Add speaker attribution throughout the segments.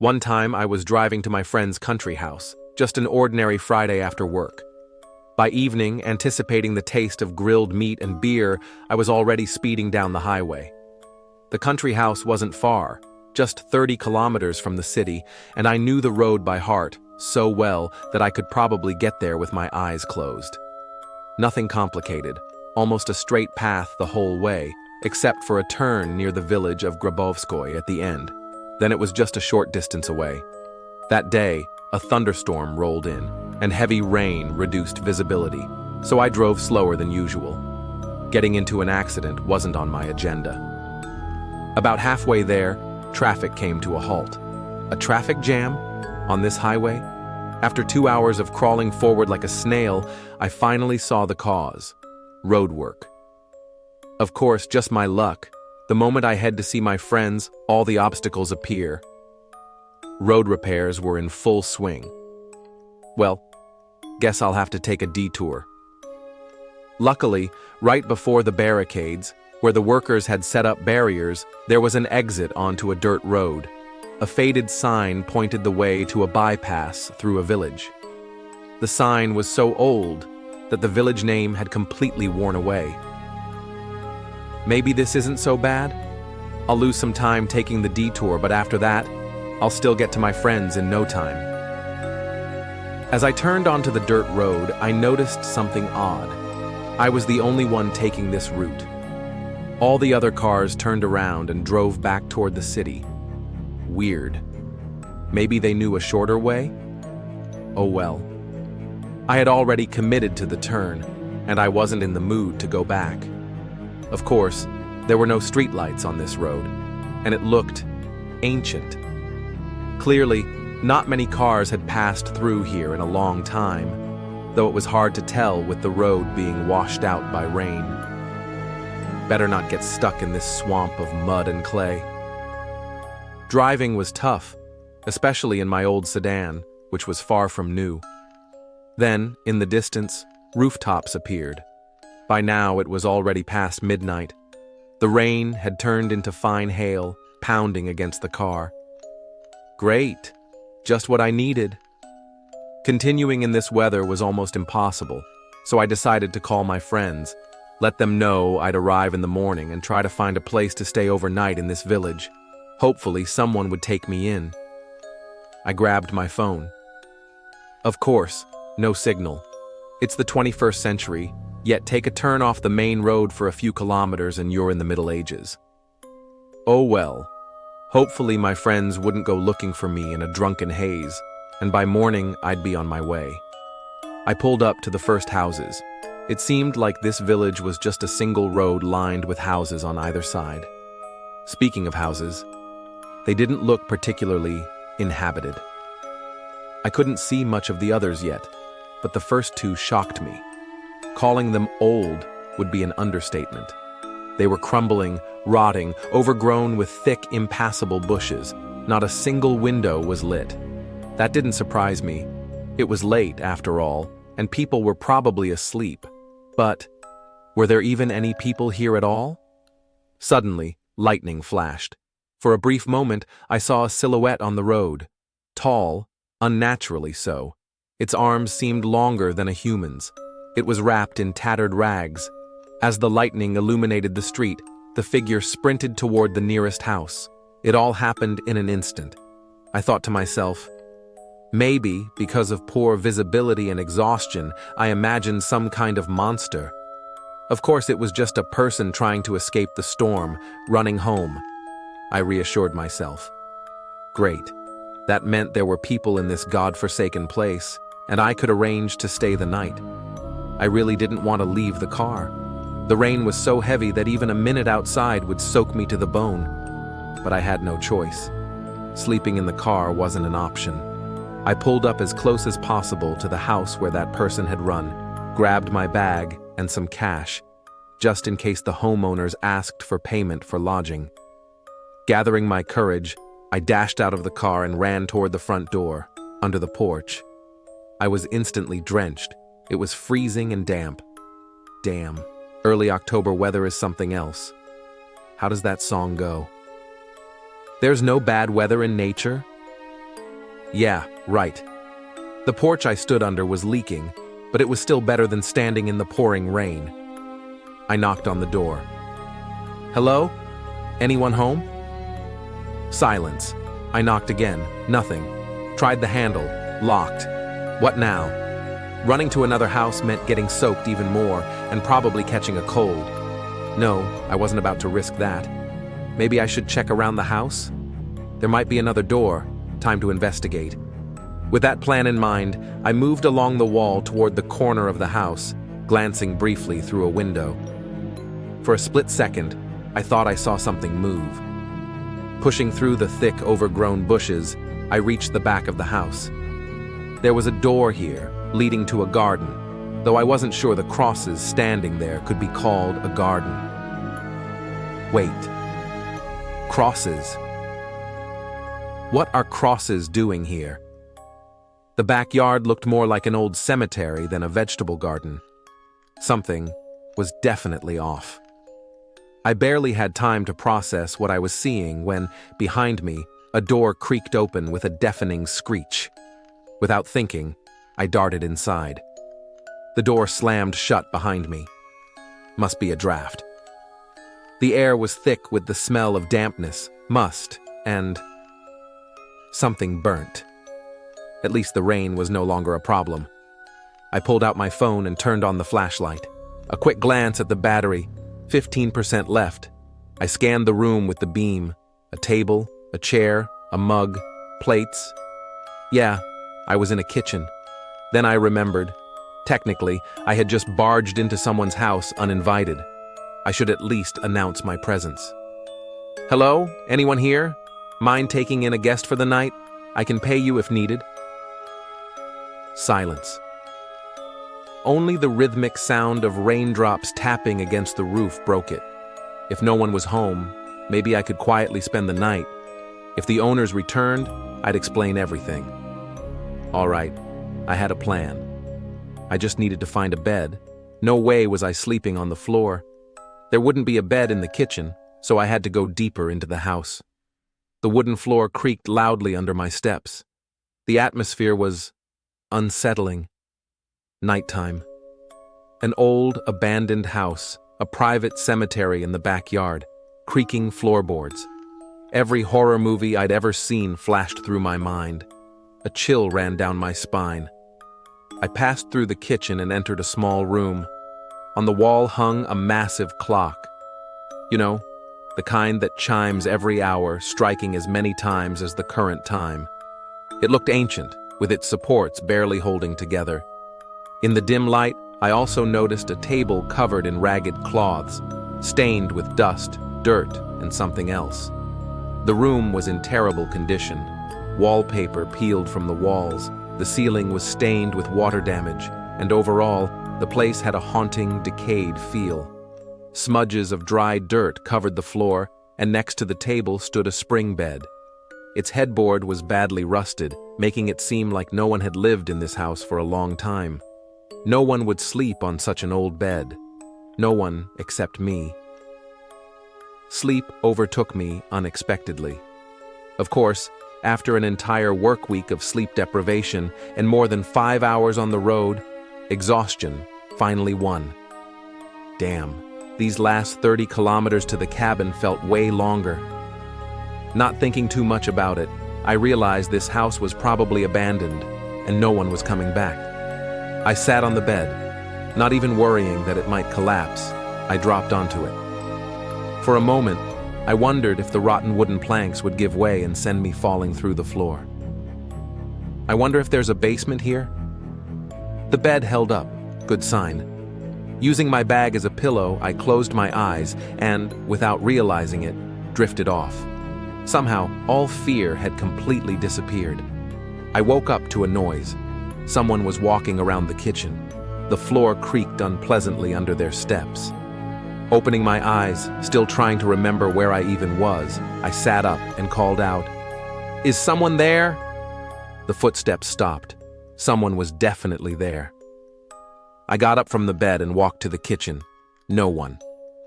Speaker 1: One time I was driving to my friend's country house, just an ordinary Friday after work. By evening, anticipating the taste of grilled meat and beer, I was already speeding down the highway. The country house wasn't far, just 30 kilometers from the city, and I knew the road by heart so well that I could probably get there with my eyes closed. Nothing complicated, almost a straight path the whole way, except for a turn near the village of Grabovskoye at the end. Then it was just a short distance away. That day, a thunderstorm rolled in, and heavy rain reduced visibility, so I drove slower than usual. Getting into an accident wasn't on my agenda. About halfway there, traffic came to a halt. A traffic jam? On this highway? After 2 hours of crawling forward like a snail, I finally saw the cause: roadwork. Of course, just my luck. The moment I head to see my friends, all the obstacles appear. Road repairs were in full swing. Well, guess I'll have to take a detour. Luckily, right before the barricades, where the workers had set up barriers, there was an exit onto a dirt road. A faded sign pointed the way to a bypass through a village. The sign was so old that the village name had completely worn away. Maybe this isn't so bad. I'll lose some time taking the detour, but after that, I'll still get to my friends in no time. As I turned onto the dirt road, I noticed something odd. I was the only one taking this route. All the other cars turned around and drove back toward the city. Weird. Maybe they knew a shorter way? Oh well. I had already committed to the turn, and I wasn't in the mood to go back. Of course, there were no streetlights on this road, and it looked ancient. Clearly, not many cars had passed through here in a long time, though it was hard to tell with the road being washed out by rain. Better not get stuck in this swamp of mud and clay. Driving was tough, especially in my old sedan, which was far from new. Then, in the distance, rooftops appeared. By now, it was already past midnight. The rain had turned into fine hail, pounding against the car. Great, just what I needed. Continuing in this weather was almost impossible, so I decided to call my friends, let them know I'd arrive in the morning and try to find a place to stay overnight in this village. Hopefully, someone would take me in. I grabbed my phone. Of course, no signal. It's the 21st century, yet take a turn off the main road for a few kilometers and you're in the Middle Ages. Oh well. Hopefully my friends wouldn't go looking for me in a drunken haze, and by morning I'd be on my way. I pulled up to the first houses. It seemed like this village was just a single road lined with houses on either side. Speaking of houses, they didn't look particularly inhabited. I couldn't see much of the others yet, but the first two shocked me. Calling them old would be an understatement. They were crumbling, rotting, overgrown with thick, impassable bushes. Not a single window was lit. That didn't surprise me. It was late, after all, and people were probably asleep. But were there even any people here at all? Suddenly, lightning flashed. For a brief moment, I saw a silhouette on the road. Tall, unnaturally so. Its arms seemed longer than a human's. It was wrapped in tattered rags. As the lightning illuminated the street, the figure sprinted toward the nearest house. It all happened in an instant. I thought to myself, maybe, because of poor visibility and exhaustion, I imagined some kind of monster. Of course, it was just a person trying to escape the storm, running home. I reassured myself. Great. That meant there were people in this godforsaken place, and I could arrange to stay the night. I really didn't want to leave the car. The rain was so heavy that even a minute outside would soak me to the bone. But I had no choice. Sleeping in the car wasn't an option. I pulled up as close as possible to the house where that person had run, grabbed my bag and some cash, just in case the homeowners asked for payment for lodging. Gathering my courage, I dashed out of the car and ran toward the front door, under the porch. I was instantly drenched. It was freezing and damp. Damn, early October weather is something else. How does that song go? There's no bad weather in nature. Yeah, right. The porch I stood under was leaking, but it was still better than standing in the pouring rain. I knocked on the door. Hello? Anyone home? Silence. I knocked again. Nothing. Tried the handle. Locked. What now? Running to another house meant getting soaked even more and probably catching a cold. No, I wasn't about to risk that. Maybe I should check around the house? There might be another door. Time to investigate. With that plan in mind, I moved along the wall toward the corner of the house, glancing briefly through a window. For a split second, I thought I saw something move. Pushing through the thick, overgrown bushes, I reached the back of the house. There was a door here, leading to a garden, though I wasn't sure the crosses standing there could be called a garden. Wait. Crosses. What are crosses doing here? The backyard looked more like an old cemetery than a vegetable garden. Something was definitely off. I barely had time to process what I was seeing when, behind me, a door creaked open with a deafening screech. Without thinking, I darted inside. The door slammed shut behind me. Must be a draft. The air was thick with the smell of dampness, must, and something burnt. At least the rain was no longer a problem. I pulled out my phone and turned on the flashlight. A quick glance at the battery, 15% left. I scanned the room with the beam, a table, a chair, a mug, plates. Yeah, I was in a kitchen. Then I remembered. Technically, I had just barged into someone's house uninvited. I should at least announce my presence. Hello? Anyone here? Mind taking in a guest for the night? I can pay you if needed. Silence. Only the rhythmic sound of raindrops tapping against the roof broke it. If no one was home, maybe I could quietly spend the night. If the owners returned, I'd explain everything. All right, I had a plan. I just needed to find a bed. No way was I sleeping on the floor. There wouldn't be a bed in the kitchen, so I had to go deeper into the house. The wooden floor creaked loudly under my steps. The atmosphere was unsettling. Nighttime. An old, abandoned house, a private cemetery in the backyard, creaking floorboards. Every horror movie I'd ever seen flashed through my mind. A chill ran down my spine. I passed through the kitchen and entered a small room. On the wall hung a massive clock. You know, the kind that chimes every hour, striking as many times as the current time. It looked ancient, with its supports barely holding together. In the dim light, I also noticed a table covered in ragged cloths, stained with dust, dirt, and something else. The room was in terrible condition. Wallpaper peeled from the walls, the ceiling was stained with water damage, and overall, the place had a haunting, decayed feel. Smudges of dry dirt covered the floor, and next to the table stood a spring bed. Its headboard was badly rusted, making it seem like no one had lived in this house for a long time. No one would sleep on such an old bed. No one except me. Sleep overtook me unexpectedly. Of course, after an entire work week of sleep deprivation and more than 5 hours on the road, exhaustion finally won. Damn, these last 30 kilometers to the cabin felt way longer. Not thinking too much about it, I realized this house was probably abandoned and no one was coming back. I sat on the bed, not even worrying that it might collapse. I dropped onto it. For a moment, I wondered if the rotten wooden planks would give way and send me falling through the floor. I wonder if there's a basement here? The bed held up, good sign. Using my bag as a pillow, I closed my eyes and, without realizing it, drifted off. Somehow, all fear had completely disappeared. I woke up to a noise. Someone was walking around the kitchen. The floor creaked unpleasantly under their steps. Opening my eyes, still trying to remember where I even was, I sat up and called out, "Is someone there?" The footsteps stopped. Someone was definitely there. I got up from the bed and walked to the kitchen. No one.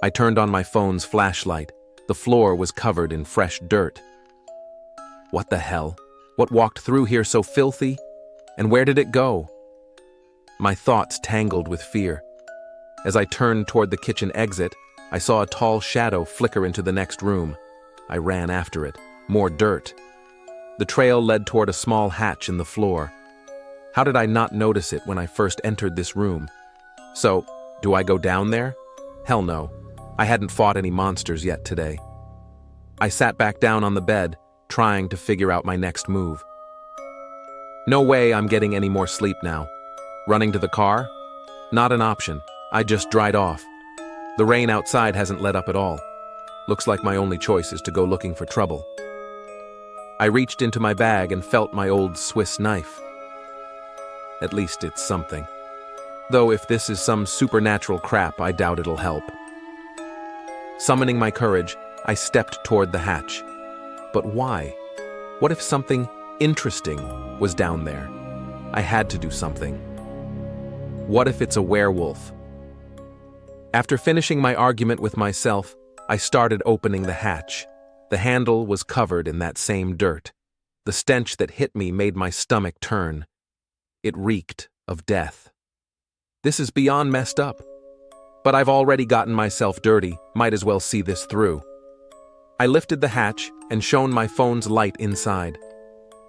Speaker 1: I turned on my phone's flashlight. The floor was covered in fresh dirt. What the hell? What walked through here so filthy? And where did it go? My thoughts tangled with fear. As I turned toward the kitchen exit, I saw a tall shadow flicker into the next room. I ran after it. More dirt. The trail led toward a small hatch in the floor. How did I not notice it when I first entered this room? So, do I go down there? Hell no. I hadn't fought any monsters yet today. I sat back down on the bed, trying to figure out my next move. No way I'm getting any more sleep now. Running to the car? Not an option. I just dried off. The rain outside hasn't let up at all. Looks like my only choice is to go looking for trouble. I reached into my bag and felt my old Swiss knife. At least it's something. Though if this is some supernatural crap, I doubt it'll help. Summoning my courage, I stepped toward the hatch. But why? What if something interesting was down there? I had to do something. What if it's a werewolf? After finishing my argument with myself, I started opening the hatch. The handle was covered in that same dirt. The stench that hit me made my stomach turn. It reeked of death. This is beyond messed up. But I've already gotten myself dirty, might as well see this through. I lifted the hatch and shone my phone's light inside.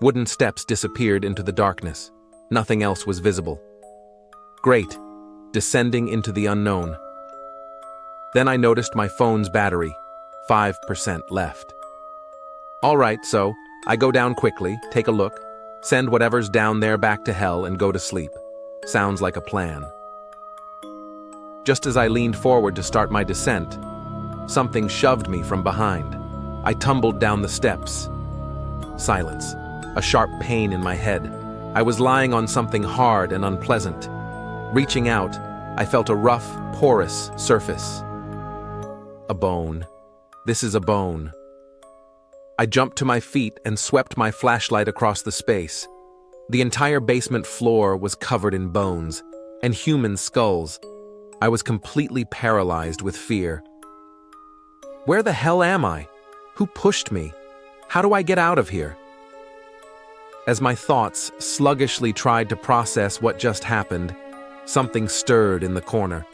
Speaker 1: Wooden steps disappeared into the darkness. Nothing else was visible. Great. Descending into the unknown. Then I noticed my phone's battery, 5% left. All right, so I go down quickly, take a look, send whatever's down there back to hell and go to sleep. Sounds like a plan. Just as I leaned forward to start my descent, something shoved me from behind. I tumbled down the steps. Silence. A sharp pain in my head. I was lying on something hard and unpleasant. Reaching out, I felt a rough, porous surface. A bone. This is a bone. I jumped to my feet and swept my flashlight across the space. The entire basement floor was covered in bones and human skulls. I was completely paralyzed with fear. Where the hell am I? Who pushed me? How do I get out of here? As my thoughts sluggishly tried to process what just happened, something stirred in the corner.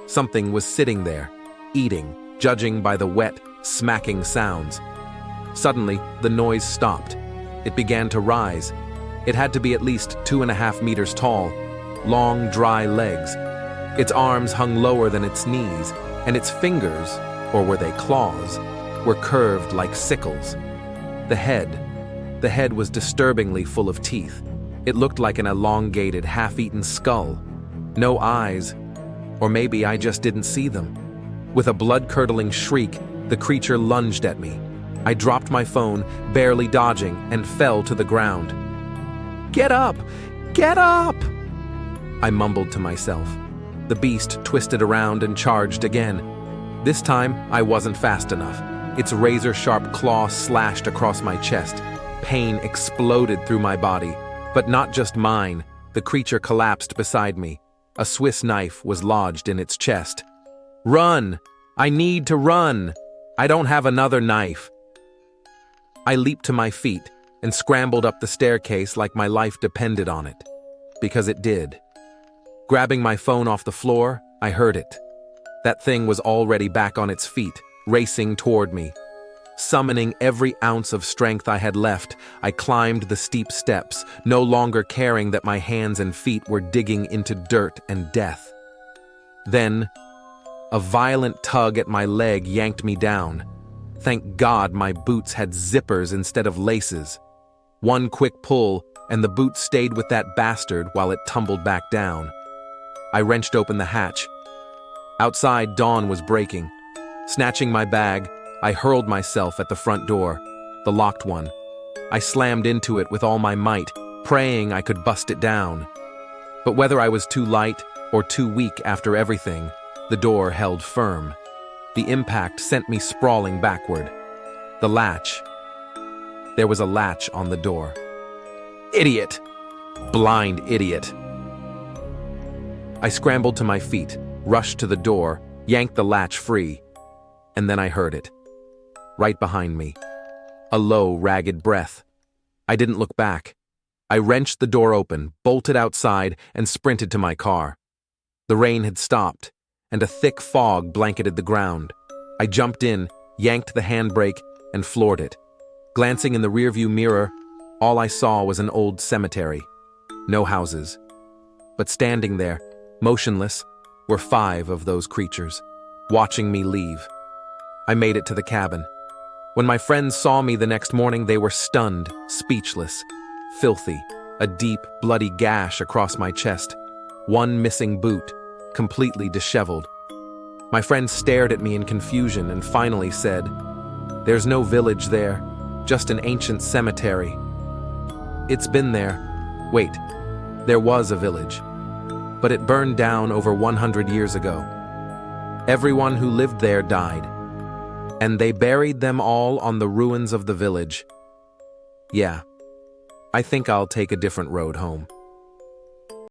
Speaker 1: Something was sitting there, eating, judging by the wet, smacking sounds. Suddenly, the noise stopped. It began to rise. It had to be at least 2.5 meters tall, long, dry legs. Its arms hung lower than its knees, and its fingers, or were they claws, were curved like sickles. The head was disturbingly full of teeth. It looked like an elongated, half-eaten skull. No eyes, or maybe I just didn't see them. With a blood-curdling shriek, the creature lunged at me. I dropped my phone, barely dodging, and fell to the ground. "Get up! Get up!" I mumbled to myself. The beast twisted around and charged again. This time, I wasn't fast enough. Its razor-sharp claw slashed across my chest. Pain exploded through my body, but not just mine. The creature collapsed beside me. A Swiss knife was lodged in its chest. "Run! I need to run! I don't have another knife." I leaped to my feet and scrambled up the staircase like my life depended on it. Because it did. Grabbing my phone off the floor, I heard it. That thing was already back on its feet, racing toward me. Summoning every ounce of strength I had left, I climbed the steep steps, no longer caring that my hands and feet were digging into dirt and death. Then, a violent tug at my leg yanked me down. Thank God my boots had zippers instead of laces. One quick pull, and the boot stayed with that bastard while it tumbled back down. I wrenched open the hatch. Outside, dawn was breaking. Snatching my bag, I hurled myself at the front door, the locked one. I slammed into it with all my might, praying I could bust it down. But whether I was too light or too weak after everything, the door held firm. The impact sent me sprawling backward. The latch. There was a latch on the door. Idiot! Blind idiot! I scrambled to my feet, rushed to the door, yanked the latch free, and then I heard it. Right behind me. A low, ragged breath. I didn't look back. I wrenched the door open, bolted outside, and sprinted to my car. The rain had stopped, and a thick fog blanketed the ground. I jumped in, yanked the handbrake, and floored it. Glancing in the rearview mirror, all I saw was an old cemetery. No houses. But standing there, motionless, were 5 of those creatures, watching me leave. I made it to the cabin. When my friends saw me the next morning, they were stunned, speechless, filthy, a deep, bloody gash across my chest, one missing boot, completely disheveled. My friends stared at me in confusion and finally said, "There's no village there, just an ancient cemetery." It's been there. Wait, there was a village, but it burned down over 100 years ago. Everyone who lived there died, and they buried them all on the ruins of the village. Yeah, I think I'll take a different road home.